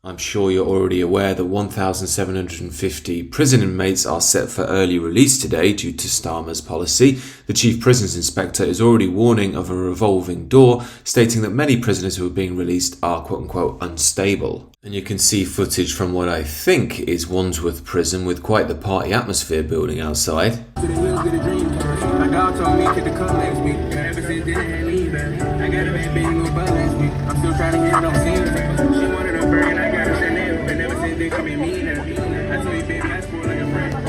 I'm sure you're already aware that 1,750 prison inmates are set for early release today due to Starmer's policy. The Chief Prisons Inspector is already warning of a revolving door, stating that many prisoners who are being released are quote-unquote unstable. And you can see footage from what I think is Wandsworth Prison with quite the party atmosphere building outside.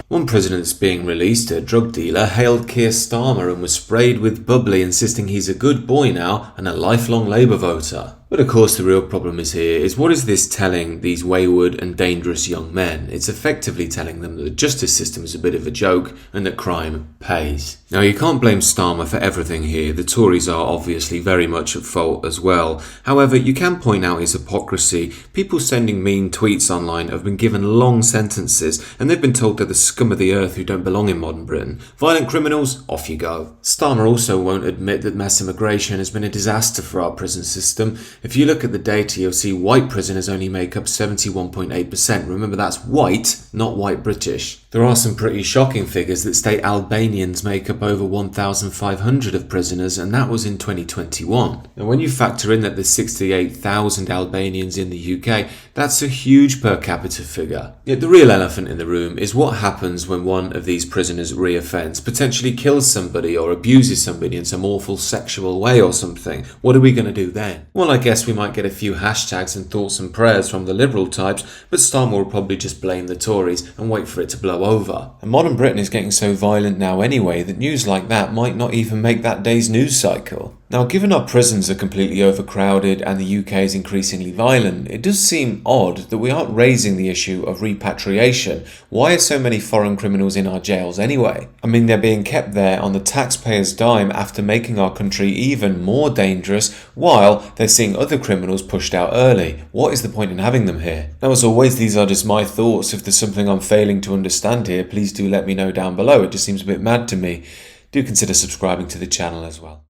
One prisoner that's being released, a drug dealer, hailed Keir Starmer and was sprayed with bubbly, insisting he's a good boy now and a lifelong Labour voter. But of course the real problem is what is this telling these wayward and dangerous young men? It's effectively telling them that the justice system is a bit of a joke and that crime pays. Now you can't blame Starmer for everything here, the Tories are obviously very much at fault as well. However, you can point out his hypocrisy. People sending mean tweets online have been given long sentences and they've been told they're the scum of the earth who don't belong in modern Britain. Violent criminals, off you go. Starmer also won't admit that mass immigration has been a disaster for our prison system. If you look at the data, you'll see white prisoners only make up 71.8%. Remember, that's white, not white British. There are some pretty shocking figures that state Albanians make up over 1,500 of prisoners, and that was in 2021. Now, when you factor in that there's 68,000 Albanians in the UK, that's a huge per capita figure. Yet the real elephant in the room is what happens when one of these prisoners reoffends, potentially kills somebody or abuses somebody in some awful sexual way or something. What are we going to do then? Well, I guess we might get a few hashtags and thoughts and prayers from the Liberal types, but Starmer will probably just blame the Tories and wait for it to blow over. And modern Britain is getting so violent now anyway that news like that might not even make that day's news cycle. Now, given our prisons are completely overcrowded and the UK is increasingly violent, it does seem odd that we aren't raising the issue of repatriation. Why are so many foreign criminals in our jails anyway? I mean, they're being kept there on the taxpayers' dime after making our country even more dangerous while they're seeing other criminals pushed out early. What is the point in having them here? Now, as always, these are just my thoughts. If there's something I'm failing to understand here, please do let me know down below. It just seems a bit mad to me. Do consider subscribing to the channel as well.